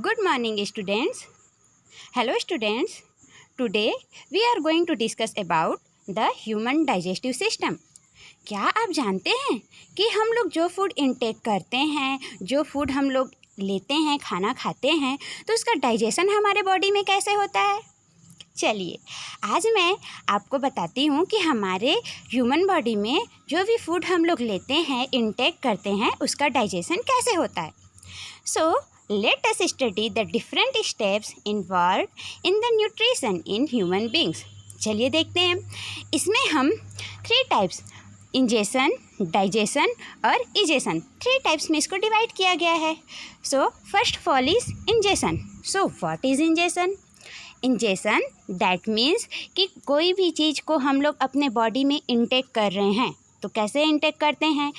Good morning, students. Hello, students. Today we are going to discuss about the human digestive system. क्या आप जानते हैं कि हम लोग जो फूड इनटेक करते हैं, जो फूड हम लोग लेते हैं, खाना खाते हैं, तो उसका डाइजेशन हमारे बॉडी में कैसे होता है? चलिए, आज मैं आपको बताती हूँ कि हमारे ह्यूमन बॉडी में जो भी फूड हम लोग लेते हैं, इनटेक करते हैं, उसका डाइजेशन कैसे होता है. So, let us study the different steps involved in the nutrition in human beings. चलिए देखते हैं. इसमें हम 3 टाइप्स, इंजेशन, डाइजेशन और इजेशन, 3 टाइप्स में इसको डिवाइड किया गया है. सो first of all is ingestion. So what is ingestion? Ingestion that means कि कोई भी चीज़ को हम लोग अपने बॉडी में इंटेक कर रहे हैं. तो कैसे इंटेक करते हैं?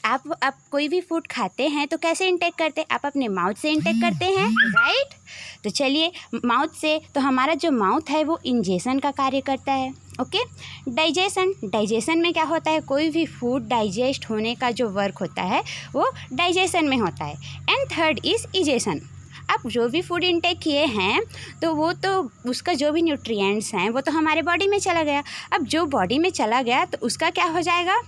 आप कोई भी फूड खाते हैं तो कैसे इंटेक करते हैं? आप अपने माउथ से इंटेक करते हैं, राइट? तो चलिए, माउथ से, तो हमारा जो माउथ है वो इंजेशन का कार्य करता है. ओके. डाइजेशन में क्या होता है? कोई भी फूड डाइजेस्ट होने का जो वर्क होता है वो डाइजेशन में होता है. And third is egestion. आप जो भी फूड इनटेक किए हैं तो वो तो उसका जो भी न्यूट्रिएंट्स हैं वो तो हमारे बॉडी में चला गया. अब जो बॉडी में चला गया तो उसका क्या हो जाएगा?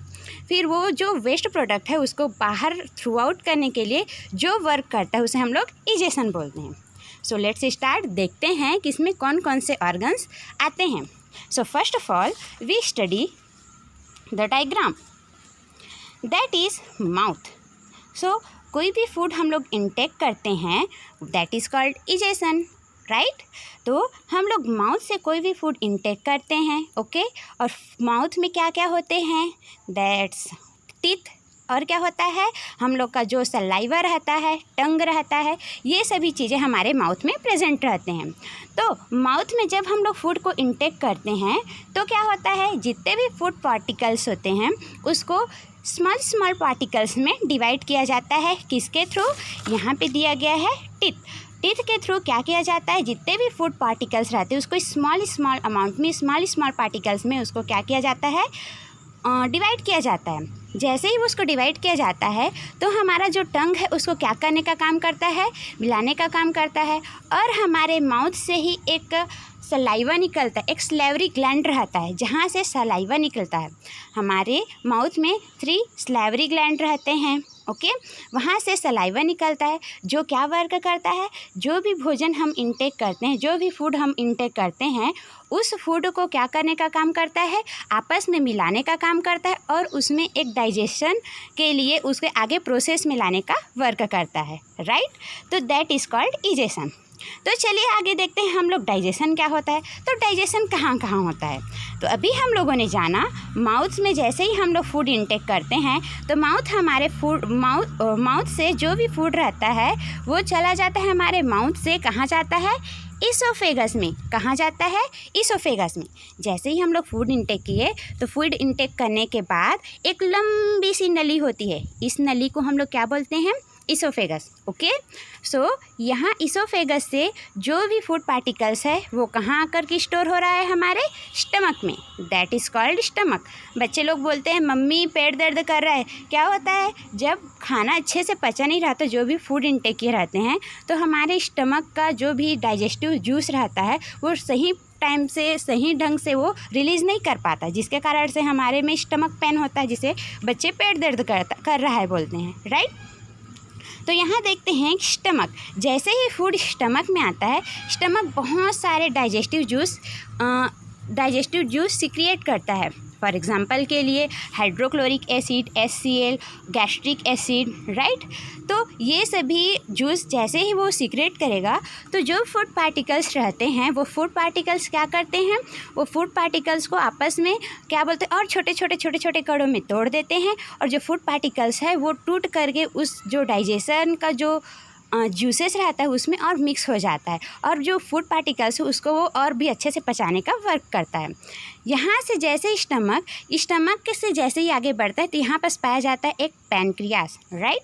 फिर वो जो वेस्ट प्रोडक्ट है उसको बाहर थ्रू आउट करने के लिए जो वर्क करता है उसे हम लोग इजेशन बोलते हैं. So let's start. देखते हैं कि इसमें कौन कौन से ऑर्गन्स आते हैं. So first of all we study the diagram, that is mouth. So कोई भी फूड हम लोग इंटेक करते हैं that is called ingestion, right? तो हम लोग माउथ से कोई भी फूड इंटेक करते हैं, ओके. और माउथ में क्या क्या होते हैं? That's teeth. और क्या होता है? हम लोग का जो सलाइवा रहता है, टंग रहता है, ये सभी चीज़ें हमारे माउथ में प्रेजेंट रहते हैं. तो माउथ में जब हम लोग फूड को इंटेक करते हैं तो क्या होता है? जितने भी फूड पार्टिकल्स होते हैं उसको स्मॉल पार्टिकल्स में डिवाइड किया जाता है. किसके थ्रू? यहाँ पे दिया गया है टीथ. टीथ के थ्रू क्या किया जाता है? जितने भी फूड पार्टिकल्स रहते हैं उसको स्मॉल अमाउंट में, स्मॉल पार्टिकल्स में उसको क्या किया जाता है? डिवाइड किया जाता है. जैसे ही उसको डिवाइड किया जाता है तो हमारा जो टंग है उसको क्या करने का काम करता है? मिलाने का काम करता है. और हमारे माउथ से ही एक सलाइवा निकलता है, एक सलाइवरी ग्लैंड रहता है जहाँ से सलाइवा निकलता है. हमारे माउथ में 3 सलाइवरी ग्लैंड रहते हैं, ओके. वहाँ से सलाइवा निकलता है जो क्या वर्क करता है? जो भी भोजन हम इंटेक करते हैं, जो भी फूड हम इंटेक करते हैं उस फूड को क्या करने का काम करता है? आपस में मिलाने का काम करता है और उसमें एक डाइजेशन के लिए उसके आगे प्रोसेस में लाने का वर्क करता है, राइट? तो दैट इज़ कॉल्ड इजेशन. तो चलिए आगे देखते हैं हम लोग डाइजेशन क्या होता है. तो डाइजेशन कहाँ कहाँ होता है? तो अभी हम लोगों ने जाना माउथ में जैसे ही हम लोग फूड इंटेक करते हैं तो माउथ से जो भी फूड रहता है वो चला जाता है हमारे माउथ से. कहाँ जाता है? इसोफेगस में. कहाँ जाता है? इसोफेगस में. जैसे ही हम लोग फूड इंटेक किए तो फूड इंटेक करने के बाद एक लंबी सी नली होती है. इस नली को हम लोग क्या बोलते हैं? Oesophagus, okay. सो यहाँ इसोफेगस से जो भी फूड पार्टिकल्स है वो कहाँ आकर के स्टोर हो रहा है? हमारे स्टमक में. That is called stomach. बच्चे लोग बोलते हैं मम्मी पेट दर्द कर रहा है. क्या होता है? जब खाना अच्छे से पचा नहीं रहा तो जो भी फूड इंटेक किए रहते हैं तो हमारे स्टमक का जो भी डाइजेस्टिव जूस रहता है वो सही टाइम से, सही ढंग से वो रिलीज़ नहीं कर पाता, जिसके कारण से हमारे में स्टमक पेन होता है, जिसे बच्चे पेट दर्द कर रहा है बोलते हैं, राइट? तो यहाँ देखते हैं स्टमक. जैसे ही फूड स्टमक में आता है, स्टमक बहुत सारे डाइजेस्टिव जूस सिक्रिएट करता है. फॉर एग्जांपल के लिए hydrochloric acid, HCl, gastric acid, right? तो ये सभी जूस जैसे ही वो सीक्रेट करेगा तो जो फूड पार्टिकल्स रहते हैं वो फूड पार्टिकल्स क्या करते हैं? वो फूड पार्टिकल्स को आपस में क्या बोलते हैं? और छोटे कणों में तोड़ देते हैं. और जो फूड पार्टिकल्स है वो टूट करके उस जो डाइजेशन का जो जूसेस रहता है उसमें और मिक्स हो जाता है और जो फूड पार्टिकल्स है उसको वो और भी अच्छे से पचाने का वर्क करता है. यहाँ से जैसे स्टमक से जैसे ही आगे बढ़ता है तो यहाँ पर पाया जाता है एक पैनक्रियास, राइट?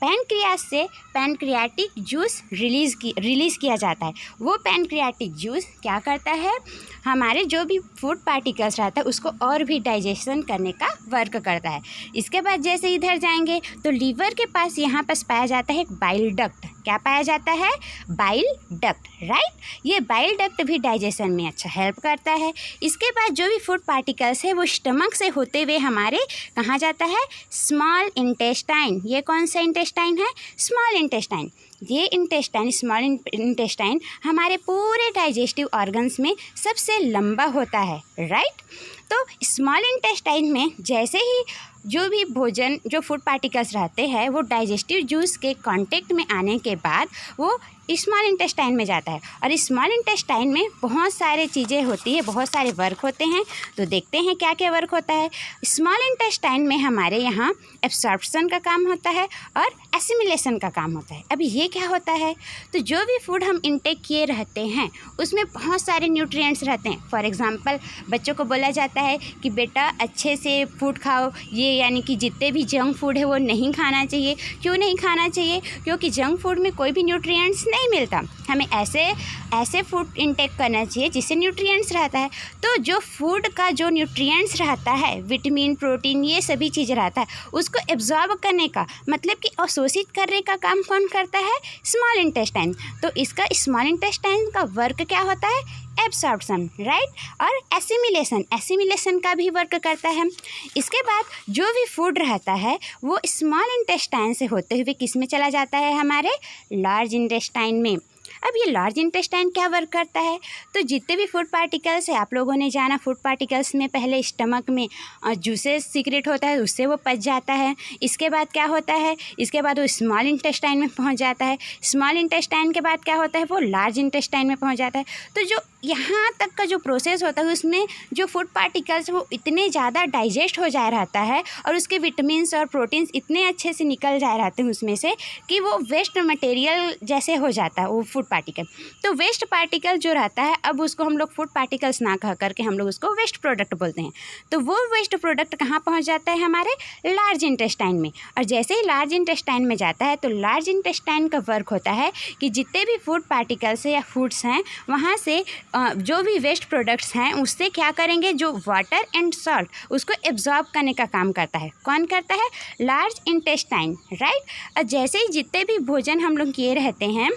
पैनक्रियास से पैनक्रियाटिक जूस रिलीज़ किया जाता है. वो पैनक्रियाटिक जूस क्या करता है? हमारे जो भी फूड पार्टिकल्स रहता है उसको और भी डाइजेशन करने का वर्क करता है. इसके बाद जैसे इधर जाएंगे तो लीवर के पास यहाँ पास पाया जाता है एक बाइल डक्ट. क्या पाया जाता है? Bile duct, right. ये बाइल डक्ट भी डाइजेशन में अच्छा हेल्प करता है। इसके बाद जो भी फूड पार्टिकल्स है वो स्टमक से होते हुए हमारे कहाँ जाता है? Small intestine. ये कौन सा इंटेस्टाइन है? Small intestine. ये इंटेस्टाइन, स्मॉल इंटेस्टाइन हमारे पूरे डाइजेस्टिव ऑर्गन्स में सबसे लंबा होता है, राइट। तो स्मॉल इंटेस्टाइन में जैसे ही जो भी भोजन, जो फूड पार्टिकल्स रहते हैं वो डाइजेस्टिव जूस के कांटेक्ट में आने के बाद वो स्मॉल इंटेस्टाइन में जाता है। और स्मॉल इंटेस्टाइन में बहुत सारे चीज़ें होती है, बहुत सारे वर्क होते हैं। तो देखते हैं क्या क्या वर्क होता है। स्मॉल इंटेस्टाइन में हमारे यहाँ एब्सॉर्प्शन का काम होता है और एसिमिलेशन का काम होता है। अभी ये क्या होता है? तो जो भी फूड हम इंटेक किए रहते हैं उसमें बहुत सारे न्यूट्रिएंट्स रहते हैं। फॉर एग्जांपल बच्चों को बोला जाता है कि बेटा अच्छे से फूड खाओ, ये यानी कि जितने भी जंक फूड है वो नहीं खाना चाहिए। क्यों नहीं खाना चाहिए? क्योंकि जंक फूड में कोई भी न्यूट्रिएंट्स नहीं मिलता। हमें ऐसे फूड इंटेक करना चाहिए जिससे न्यूट्रिएंट्स रहता है। तो जो फूड का जो न्यूट्रिएंट्स रहता है, विटामिन, प्रोटीन, ये सभी चीज़ रहता है, उसको एब्जॉर्ब करने का मतलब कि अवशोषित करने का काम कौन करता है? Small intestine. तो इसका स्मॉल इंटेस्टाइन का वर्क क्या होता है? Absorption, right. और एसिमिलेशन का भी वर्क करता है। इसके बाद जो भी फूड रहता है वो स्मॉल इंटेस्टाइन से होते हुए किस में चला जाता है? हमारे लार्ज इंटेस्टाइन में। अब ये लार्ज इंटेस्टाइन क्या वर्क करता है? तो जितने भी फूड पार्टिकल्स है, आप लोगों ने जाना फूड पार्टिकल्स में पहले स्टमक में जूसेस सीक्रेट होता है, उससे वो पच जाता है। इसके बाद क्या होता है? इसके बाद वो स्मॉल इंटेस्टाइन में पहुंच जाता है। स्मॉल इंटेस्टाइन के बाद क्या होता है? वो लार्ज इंटेस्टाइन में पहुंच जाता है। तो जो यहाँ तक का जो प्रोसेस होता है उसमें जो फूड पार्टिकल्स वो इतने ज़्यादा डाइजेस्ट हो जा रहता है और उसके विटामिन्स और प्रोटीन्स इतने अच्छे से निकल जा रहते हैं उसमें से कि वो वेस्ट मटेरियल जैसे हो जाता है वो फूड पार्टिकल। तो वेस्ट पार्टिकल जो रहता है, अब उसको हम लोग फूड पार्टिकल्स ना कह करके हम लोग उसको वेस्ट प्रोडक्ट बोलते हैं। तो वो वेस्ट प्रोडक्ट कहाँ पहुँच जाता है? हमारे लार्ज इंटेस्टाइन में। और जैसे ही लार्ज इंटेस्टाइन में जाता है तो लार्ज इंटेस्टाइन का वर्क होता है कि जितने भी फूड पार्टिकल्स या फूड्स हैं वहाँ से जो भी वेस्ट प्रोडक्ट्स हैं उससे क्या करेंगे? जो वाटर एंड सॉल्ट उसको एब्जॉर्ब करने का काम करता है। कौन करता है? Large intestine, right. और जैसे ही जितने भी भोजन हम लोग किए रहते हैं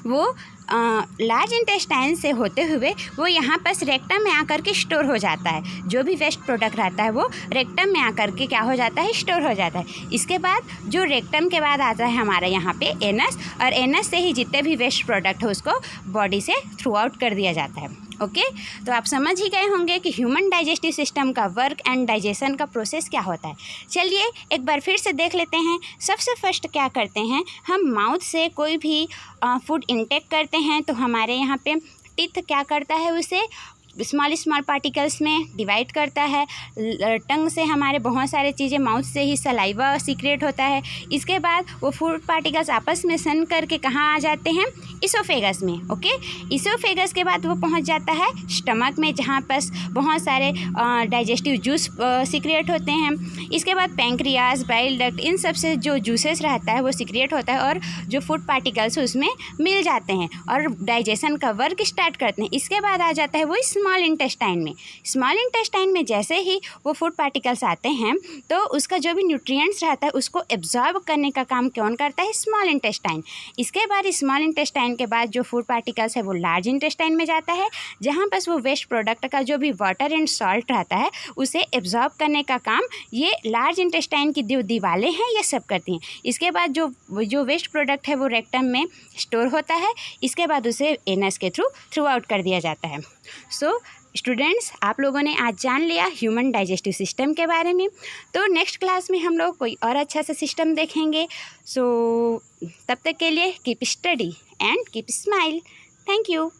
वो लार्ज इंटेस्टाइन से होते हुए वो यहाँ पर रेक्टम में आकर के स्टोर हो जाता है। जो भी वेस्ट प्रोडक्ट रहता है वो रेक्टम में आकर के क्या हो जाता है? स्टोर हो जाता है। इसके बाद जो रेक्टम के बाद आता है हमारे यहाँ पे एनस, और एनस से ही जितने भी वेस्ट प्रोडक्ट है उसको बॉडी से थ्रू आउट कर दिया जाता है। ओके, तो आप समझ ही गए होंगे कि ह्यूमन डाइजेस्टिव सिस्टम का वर्क एंड डाइजेशन का प्रोसेस क्या होता है। चलिए एक बार फिर से देख लेते हैं। सबसे फर्स्ट क्या करते हैं? हम माउथ से कोई भी फूड इंटेक करते हैं तो हमारे यहाँ पे टीथ क्या करता है? उसे स्मॉल पार्टिकल्स में डिवाइड करता है। टंग से हमारे बहुत सारे चीज़ें, माउथ से ही सलाइवा सीक्रेट होता है। इसके बाद वो फूड पार्टिकल्स आपस में सन करके कहाँ आ जाते हैं? इसोफेगस में। ओके, इसोफेगस के बाद वो पहुंच जाता है स्टमक में जहाँ पर बहुत सारे डाइजेस्टिव जूस सीक्रेट होते हैं। इसके बाद पैंक्रियाज, बाइल डक्ट, इन सब से जो जूसेस रहता है वो सीक्रेट होता है और जो फूड पार्टिकल्स उसमें मिल जाते हैं और डाइजेशन का वर्क स्टार्ट करते हैं। इसके बाद आ जाता है वो स्मॉल इंटेस्टाइन में। स्मॉल इंटेस्टाइन में जैसे ही वो फूड पार्टिकल्स आते हैं तो उसका जो भी न्यूट्रिएंट्स रहता है उसको एब्जॉर्ब करने का काम कौन करता है? Small intestine. इसके बाद स्मॉल इंटेस्टाइन के बाद जो फूड पार्टिकल्स है वो लार्ज इंटेस्टाइन में जाता है जहाँ पर वो वेस्ट प्रोडक्ट का जो भी वाटर एंड सॉल्ट रहता है उसे एब्जॉर्ब करने का काम ये लार्ज इंटेस्टाइन की जो दीवारें हैं ये सब करती हैं। इसके बाद जो वेस्ट प्रोडक्ट है वो रेक्टम में स्टोर होता है। इसके बाद उसे एनस के थ्रू आउट कर दिया जाता है। सो स्टूडेंट्स, आप लोगों ने आज जान लिया ह्यूमन डाइजेस्टिव सिस्टम के बारे में। तो नेक्स्ट क्लास में हम लोग कोई और अच्छा सा सिस्टम देखेंगे। सो तब तक के लिए keep study and keep smile. Thank you.